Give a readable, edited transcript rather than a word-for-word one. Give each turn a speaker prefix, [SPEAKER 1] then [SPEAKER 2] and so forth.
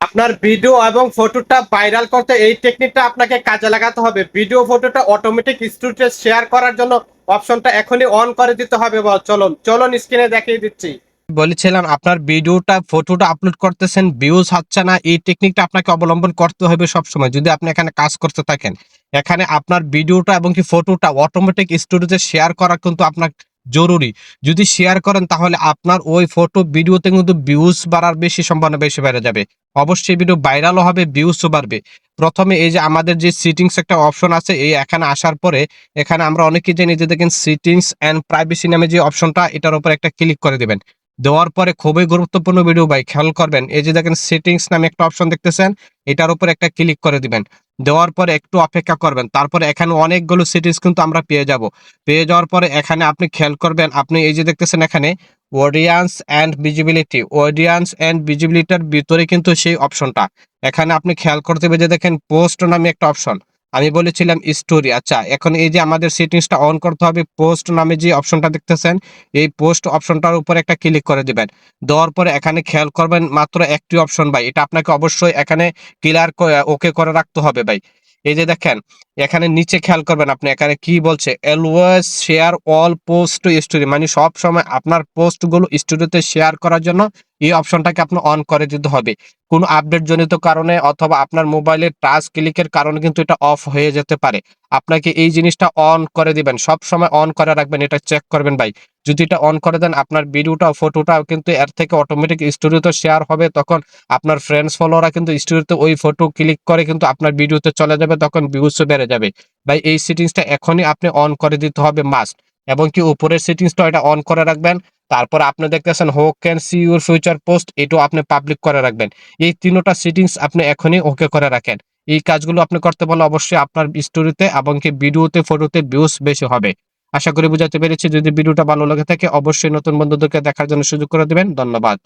[SPEAKER 1] আপনার ভিডিও এবং ফটোটা ভাইরাল করতে এই টেকনিকটা আপনাকে কাজে লাগাতে হবে। ভিডিও ফটোটা অটোমেটিক স্টুডিওতে শেয়ার করার জন্য অপশনটা এখনই অন করে দিতে হবে। চলুন চলুন স্ক্রিনে দেখিয়ে দিচ্ছি। বলেছিলাম আপনার ভিডিওটা ফটোটা আপলোড করতেছেন, ভিউজ হচ্ছে না, এই টেকনিকটা আপনাকে অবলম্বন করতে হবে সবসময় যদি আপনি এখানে কাজ করতে থাকেন। এখানে আপনার ভিডিওটা এবং কি ফটোটা অটোমেটিক স্টুডিওতে শেয়ার করা কিন্তু আপনার জরুরি। যদি শেয়ার করেন তাহলে আপনার ওই ফটো ভিডিওতে কিন্তু ভিউজ বাড়ার বেশি সম্ভাবনা বেশি বেড়ে যাবে। অবশ্যই ভিডিও ভাইরালও হবে, ভিউজও বাড়বে। প্রথমে এই যে আমাদের যে সিটিংস একটা অপশন আছে, এই এখানে আসার পরে এখানে আমরা অনেকেই জানি যে দেখেন সিটিংস এন্ড প্রাইভেসি নামে যে অপশনটা, এটার উপর একটা ক্লিক করে দিবেন। দেওয়ার পরে খুবই গুরুত্বপূর্ণ ভিডিও ভাই, খেয়াল করবেন। এই যে দেখেন সেটিংস নামে একটা অপশন দেখতেছেন, এটার উপর একটা ক্লিক করে দিবেন। দেওয়ার পরে একটু অপেক্ষা করবেন। তারপরে এখানে অনেকগুলো সেটিংস কিন্তু আমরা পেয়ে যাব। পেয়ে যাওয়ার পরে এখানে আপনি খেয়াল করবেন, আপনি এই যে দেখতেছেন এখানে audience and visibility, audience and ভিজিবিলিটির ভিতরে কিন্তু সেই অপশনটা এখানে আপনি খেয়াল করতে হবে যে দেখেন পোস্ট নামে একটা অপশন। আমি বলেছিলাম স্টোরি। আচ্ছা, এখন এই যে আমাদের সেটিংসটা অন করতে হবে, পোস্ট নামে যে অপশনটা দেখতেছেন, এই পোস্ট অপশনটার উপর একটা ক্লিক করে দিবেন। দেওয়ার পরে এখানে খেয়াল করবেন মাত্র একটি অপশন ভাই, এটা আপনাকে অবশ্যই এখানে ক্লিয়ার ওকে করে রাখতে হবে ভাই। এই যে দেখেন এখানে নিচে খেয়াল করবেন, আপনি এখানে কি বলছে, always share all post to story, মানে সব সময় আপনার পোস্টগুলো স্টোরিতে শেয়ার করার জন্য এই অপশনটাকে আপনি অন করে দিতে হবে। কোনো আপডেট জনিত কারণে অথবা আপনার মোবাইলের টাচ ক্লিকের কারণে কিন্তু এটা অফ হয়ে যেতে পারে। আপনাকে এই জিনিসটা অন করে দিবেন, সব সময় অন করে রাখবেন, এটা চেক করবেন ভাই। যদি এটা অন করে দেন আপনার ভিডিওটা ফটোটাও কিন্তু এর থেকে অটোমেটিক স্টোরিতে শেয়ার হবে, তখন আপনার ফ্রেন্ডস ফলোয়াররা কিন্তু স্টোরিতে ওই ফটো ক্লিক করে কিন্তু আপনার ভিডিওতে চলে যাবে, তখন ভিউজও বেড়ে যাবে। ভাই এই সেটিংসটা এখনই আপনি অন করে দিতে হবে মাস্ট। এবং কি উপরের সেটিংসটা এটা অন করে রাখবেন। তারপর আপনি দেখতেছেন who can see your future post, এটাও আপনি পাবলিক করে রাখবেন। এই তিনটা সেটিংস আপনি এখনই ওকে করে রাখেন। এই কাজগুলো আপনি করতে পারলে অবশ্যই আপনার স্টোরিতে এবং কি ভিডিওতে ফটোতে ভিউজ বেশি হবে। আশা করি বুঝাতে পেরেছি। যদি ভিডিওটা ভালো লাগে থাকে অবশ্যই নতুন বন্ধুদেরকে দেখার জন্য সুযোগ করে দিবেন। ধন্যবাদ।